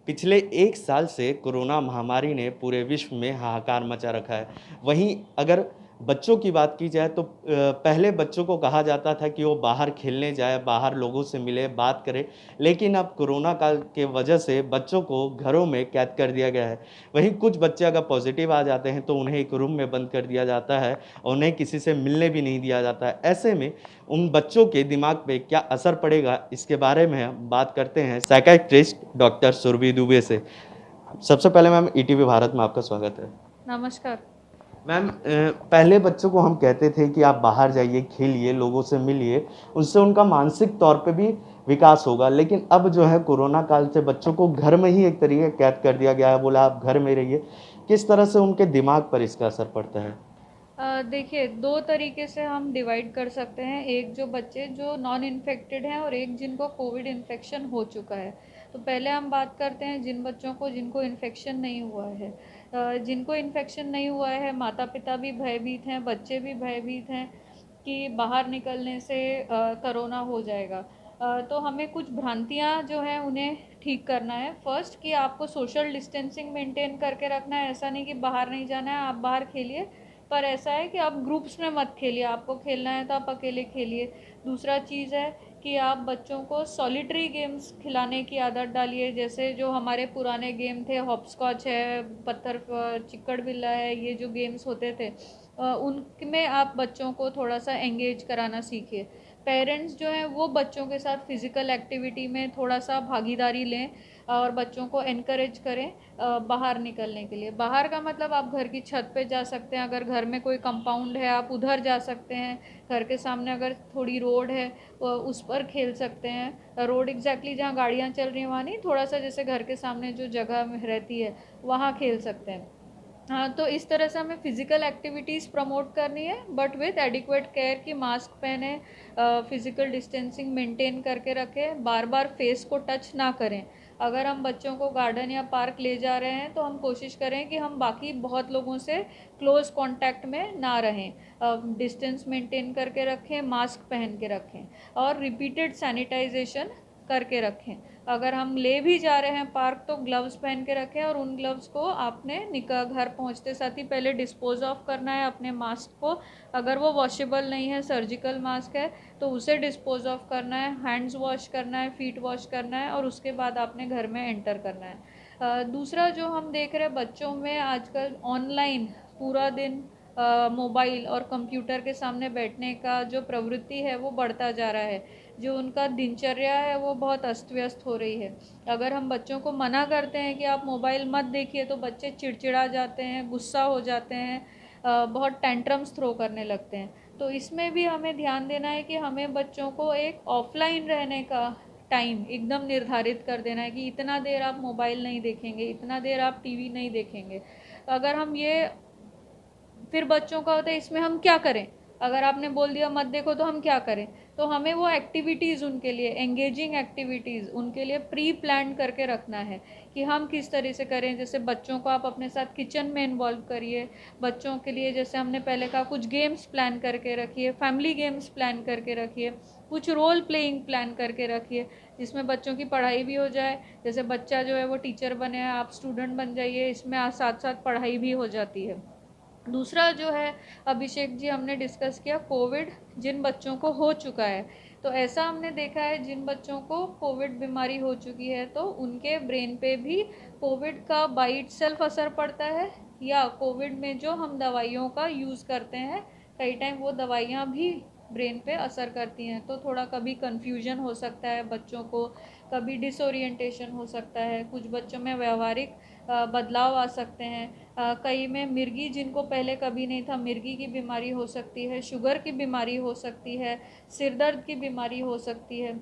पिछले 1 साल से कोरोना महामारी ने पूरे विश्व में हाहाकार मचा रखा है। वहीं अगर बच्चों की बात की जाए तो पहले बच्चों को कहा जाता था कि वो बाहर खेलने जाए, बाहर लोगों से मिले, बात करे, लेकिन अब कोरोना काल के वजह से बच्चों को घरों में कैद कर दिया गया है। वहीं कुछ बच्चे अगर पॉज़िटिव आ जाते हैं तो उन्हें एक रूम में बंद कर दिया जाता है और उन्हें किसी से मिलने भी नहीं दिया जाता है। ऐसे में उन बच्चों के दिमाग पे क्या असर पड़ेगा, इसके बारे में हम बात करते हैं साइकियाट्रिस्ट डॉक्टर सुरभि दुबे से। सबसे पहले मैम ईटीवी भारत में आपका स्वागत है। नमस्कार। मैम पहले बच्चों को हम कहते थे कि आप बाहर जाइए, खेलिए, लोगों से मिलिए, उससे उनका मानसिक तौर पे भी विकास होगा। लेकिन अब जो है कोरोना काल से बच्चों को घर में ही एक तरीके कैद कर दिया गया है, बोला आप घर में रहिए। किस तरह से उनके दिमाग पर इसका असर पड़ता है? देखिए, 2 तरीके से हम डिवाइड कर सकते हैं। एक जो बच्चे जो नॉन इन्फेक्टेड हैं और एक जिनको कोविड इन्फेक्शन हो चुका है। तो पहले हम बात करते हैं जिन बच्चों को जिनको इन्फेक्शन नहीं हुआ है। जिनको इन्फेक्शन नहीं हुआ है, माता-पिता भी भयभीत हैं, बच्चे भी भयभीत हैं कि बाहर निकलने से कोरोना हो जाएगा। तो हमें कुछ भ्रांतियाँ जो हैं उन्हें ठीक करना है। फर्स्ट कि आपको सोशल डिस्टेंसिंग मेंटेन करके रखना है। ऐसा नहीं कि बाहर नहीं जाना है, आप बाहर खेलिए, पर ऐसा है कि आप ग्रुप्स में मत खेलिए। आपको खेलना है तो आप अकेले खेलिए। दूसरा चीज़ है कि आप बच्चों को सॉलिटरी गेम्स खिलाने की आदत डालिए। जैसे जो हमारे पुराने गेम थे, हॉपस्कॉच है, पत्थर चिक्कड़ बिल्ला है, ये जो गेम्स होते थे उनमें आप बच्चों को थोड़ा सा एंगेज कराना सीखिए। पेरेंट्स जो हैं वो बच्चों के साथ फिज़िकल एक्टिविटी में थोड़ा सा भागीदारी लें और बच्चों को एनकरेज करें बाहर निकलने के लिए। बाहर का मतलब आप घर की छत पे जा सकते हैं, अगर घर में कोई कंपाउंड है आप उधर जा सकते हैं। घर के सामने अगर थोड़ी रोड है उस पर खेल सकते हैं। रोड एग्जैक्टली जहाँ गाड़ियाँ चल रही हैं वहाँ नहीं, थोड़ा सा जैसे घर के सामने जो जगह रहती है वहाँ खेल सकते हैं। हाँ, तो इस तरह से हमें फिज़िकल एक्टिविटीज़ प्रमोट करनी है, बट विथ एडिक्वेट केयर कि मास्क पहने, फिज़िकल डिस्टेंसिंग मेंटेन करके रखें, बार बार फेस को टच ना करें। अगर हम बच्चों को गार्डन या पार्क ले जा रहे हैं तो हम कोशिश करें कि हम बाकी बहुत लोगों से क्लोज कांटेक्ट में ना रहें। डिस्टेंस मेंटेन करके रखें, मास्क पहन के रखें और रिपीटेड सैनिटाइजेशन करके रखें। अगर हम ले भी जा रहे हैं पार्क तो ग्लव्स पहन के रखें और उन ग्लव्स को आपने निका घर पहुंचते साथ ही पहले डिस्पोज ऑफ करना है अपने मास्क को। अगर वो वॉशेबल नहीं है, सर्जिकल मास्क है, तो उसे डिस्पोज ऑफ करना है, हैंड्स वॉश करना है, फीट वॉश करना है और उसके बाद आपने घर में एंटर करना है। दूसरा जो हम देख रहे हैं बच्चों में आजकल ऑनलाइन पूरा दिन मोबाइल और कंप्यूटर के सामने बैठने का जो प्रवृत्ति है वो बढ़ता जा रहा है। जो उनका दिनचर्या है वो बहुत अस्त व्यस्त हो रही है। अगर हम बच्चों को मना करते हैं कि आप मोबाइल मत देखिए तो बच्चे चिड़चिड़ा जाते हैं, गुस्सा हो जाते हैं, बहुत टेंट्रम्स थ्रो करने लगते हैं। तो इसमें भी हमें ध्यान देना है कि हमें बच्चों को एक ऑफलाइन रहने का टाइम एकदम निर्धारित कर देना है कि इतना देर आप मोबाइल नहीं देखेंगे, इतना देर आप टीवी नहीं देखेंगे। अगर हम ये फिर बच्चों का होता है इसमें हम क्या करें। अगर आपने बोल दिया मत देखो तो हम क्या करें। तो हमें वो एक्टिविटीज़ उनके लिए एंगेजिंग एक्टिविटीज़ उनके लिए प्री प्लान करके रखना है कि हम किस तरह से करें। जैसे बच्चों को आप अपने साथ किचन में इन्वॉल्व करिए। बच्चों के लिए जैसे हमने पहले कहा कुछ गेम्स प्लान करके रखिए, फैमिली गेम्स प्लान करके रखिए, कुछ रोल प्लेइंग प्लान करके रखिए जिसमें बच्चों की पढ़ाई भी हो जाए। जैसे बच्चा जो है वो टीचर बने, आप स्टूडेंट बन जाइए, इसमें साथ साथ पढ़ाई भी हो जाती है। दूसरा जो है अभिषेक जी हमने डिस्कस किया कोविड जिन बच्चों को हो चुका है। तो ऐसा हमने देखा है जिन बच्चों को कोविड बीमारी हो चुकी है तो उनके ब्रेन पे भी कोविड का बाइट सेल्फ असर पड़ता है, या कोविड में जो हम दवाइयों का यूज़ करते हैं कई टाइम वो दवाइयाँ भी ब्रेन पे असर करती हैं। तो थोड़ा कभी कन्फ्यूजन हो सकता है बच्चों को, कभी डिसोरिएंटेशन हो सकता है, कुछ बच्चों में व्यवहारिक बदलाव आ सकते हैं। कई में मिर्गी जिनको पहले कभी नहीं था, मिर्गी की बीमारी हो सकती है, शुगर की बीमारी हो सकती है, सिर दर्द की बीमारी हो सकती है।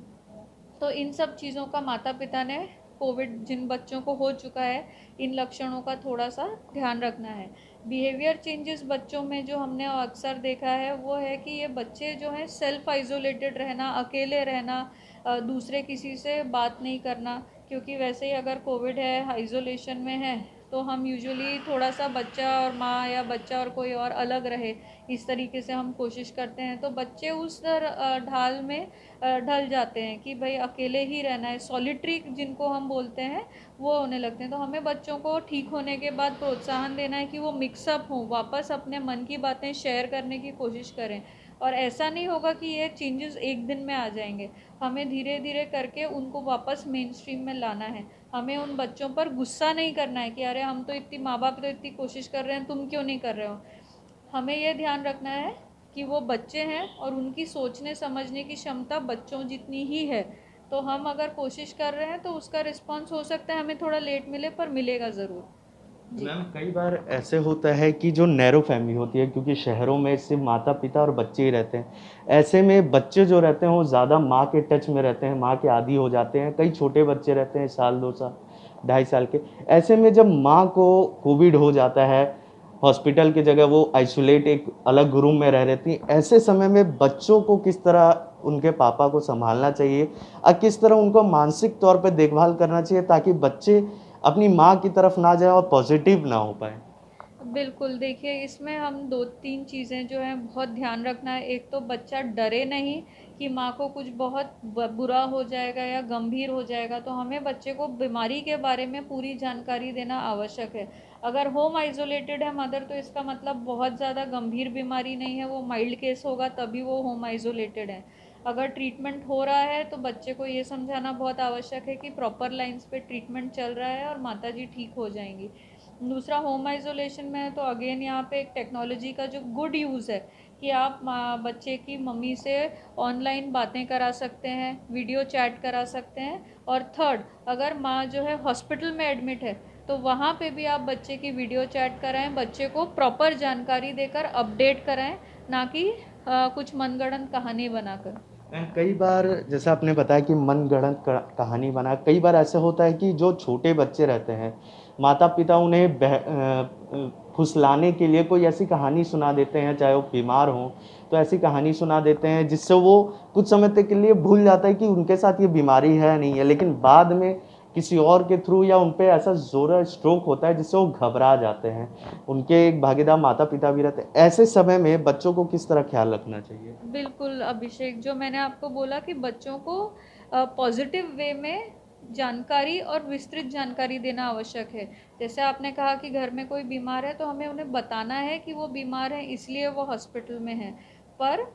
तो इन सब चीज़ों का माता पिता ने कोविड जिन बच्चों को हो चुका है इन लक्षणों का थोड़ा सा ध्यान रखना है। बिहेवियर चेंजेस बच्चों में जो हमने अक्सर देखा है वो है कि ये बच्चे जो हैं सेल्फ आइसोलेटेड रहना, अकेले रहना, दूसरे किसी से बात नहीं करना। क्योंकि वैसे ही अगर कोविड है, आइसोलेशन में है, तो हम यूजुअली थोड़ा सा बच्चा और माँ या बच्चा और कोई और अलग रहे, इस तरीके से हम कोशिश करते हैं। तो बच्चे उस ढाल में ढल जाते हैं कि भाई अकेले ही रहना है, सॉलिटरी जिनको हम बोलते हैं वो होने लगते हैं। तो हमें बच्चों को ठीक होने के बाद प्रोत्साहन देना है कि वो मिक्सअप हों, वापस अपने मन की बातें शेयर करने की कोशिश करें। और ऐसा नहीं होगा कि ये चेंजेस एक दिन में आ जाएंगे, हमें धीरे धीरे करके उनको वापस मेन स्ट्रीम में लाना है। हमें उन बच्चों पर गुस्सा नहीं करना है कि अरे हम तो इतनी, माँ बाप तो इतनी कोशिश कर रहे हैं, तुम क्यों नहीं कर रहे हो। हमें ये ध्यान रखना है कि वो बच्चे हैं और उनकी सोचने समझने की क्षमता बच्चों जितनी ही है। तो हम अगर कोशिश कर रहे हैं तो उसका रिस्पॉन्स हो सकता है हमें थोड़ा लेट मिले, पर मिलेगा ज़रूर। जी। मैम कई बार ऐसे होता है कि जो नैरो फैमिली होती है, क्योंकि शहरों में सिर्फ माता पिता और बच्चे ही रहते हैं, ऐसे में बच्चे जो रहते हैं वो ज़्यादा माँ के टच में रहते हैं, माँ के आदी हो जाते हैं। कई छोटे बच्चे रहते हैं, साल 2 साल 2.5 साल के। ऐसे में जब माँ को कोविड हो जाता है, हॉस्पिटल की जगह वो आइसोलेट एक अलग रूम में रह रहती हैं, ऐसे समय में बच्चों को किस तरह उनके पापा को संभालना चाहिए और किस तरह उनको मानसिक तौर पे देखभाल करना चाहिए ताकि बच्चे अपनी माँ की तरफ ना जाए और पॉजिटिव ना हो पाए? बिल्कुल, देखिए इसमें हम 2-3 चीज़ें जो हैं बहुत ध्यान रखना है। एक तो बच्चा डरे नहीं कि माँ को कुछ बहुत बुरा हो जाएगा या गंभीर हो जाएगा, तो हमें बच्चे को बीमारी के बारे में पूरी जानकारी देना आवश्यक है। अगर होम आइसोलेटेड है मदर, तो इसका मतलब बहुत ज़्यादा गंभीर बीमारी नहीं है, वो माइल्ड केस होगा तभी वो होम आइसोलेटेड है। अगर ट्रीटमेंट हो रहा है तो बच्चे को ये समझाना बहुत आवश्यक है कि प्रॉपर लाइन्स पे ट्रीटमेंट चल रहा है और माताजी ठीक हो जाएंगी। दूसरा, होम आइसोलेशन में है तो अगेन यहाँ पे एक टेक्नोलॉजी का जो गुड यूज़ है कि आप बच्चे की मम्मी से ऑनलाइन बातें करा सकते हैं, वीडियो चैट करा सकते हैं। और थर्ड, अगर माँ जो है हॉस्पिटल में एडमिट है तो वहाँ पे भी आप बच्चे की वीडियो चैट कराएं, बच्चे को प्रॉपर जानकारी देकर अपडेट कराएं, ना कि कुछ मनगढ़ंत कहानी बनाकर। कई बार जैसा आपने बताया कि मनगढ़ंत कहानी बना, कई बार ऐसा होता है कि जो छोटे बच्चे रहते हैं, माता पिता उन्हें फुसलाने के लिए कोई ऐसी कहानी सुना देते हैं, चाहे वो बीमार हों तो ऐसी कहानी सुना देते हैं जिससे वो कुछ समय तक के लिए भूल जाता है कि उनके साथ ये बीमारी है नहीं है, लेकिन बाद में किसी और के थ्रू या उन पे ऐसा ज़ोर स्ट्रोक होता है जिससे वो घबरा जाते हैं। उनके एक भागीदार माता पिता भी रहते हैं। ऐसे समय में बच्चों को किस तरह ख्याल रखना चाहिए? बिल्कुल अभिषेक, जो मैंने आपको बोला कि बच्चों को पॉजिटिव वे में जानकारी और विस्तृत जानकारी देना आवश्यक है। जैसे आपने कहा कि घर में कोई बीमार है तो हमें उन्हें बताना है कि वो बीमार है इसलिए वो हॉस्पिटल में है, पर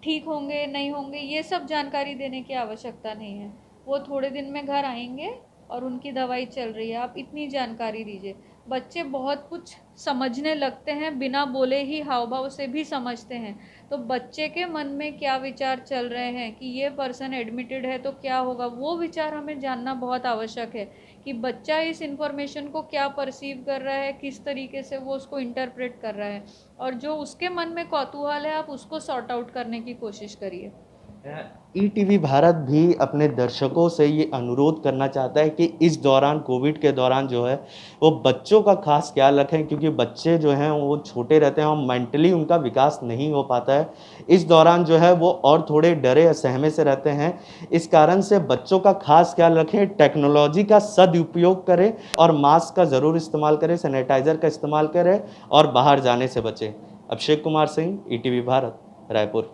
ठीक होंगे नहीं होंगे ये सब जानकारी देने की आवश्यकता नहीं है। वो थोड़े दिन में घर आएंगे और उनकी दवाई चल रही है, आप इतनी जानकारी दीजिए। बच्चे बहुत कुछ समझने लगते हैं, बिना बोले ही हाव भाव से भी समझते हैं। तो बच्चे के मन में क्या विचार चल रहे हैं कि ये पर्सन एडमिटेड है तो क्या होगा, वो विचार हमें जानना बहुत आवश्यक है कि बच्चा इस इंफॉर्मेशन को क्या परसीव कर रहा है, किस तरीके से वो उसको इंटरप्रेट कर रहा है। और जो उसके मन में कौतूहल है आप उसको सॉर्ट आउट करने की कोशिश करिए। ईटीवी भारत भी अपने दर्शकों से ये अनुरोध करना चाहता है कि इस दौरान, कोविड के दौरान जो है वो बच्चों का खास ख्याल रखें, क्योंकि बच्चे जो हैं वो छोटे रहते हैं और मेंटली उनका विकास नहीं हो पाता है। इस दौरान जो है वो और थोड़े डरे असहमे से रहते हैं। इस कारण से बच्चों का खास ख्याल रखें, टेक्नोलॉजी का सदुपयोग करें और मास्क का ज़रूर इस्तेमाल करें, सैनिटाइज़र का इस्तेमाल करें और बाहर जाने से बचें। अभिषेक कुमार सिंह, ईटीवी भारत, रायपुर।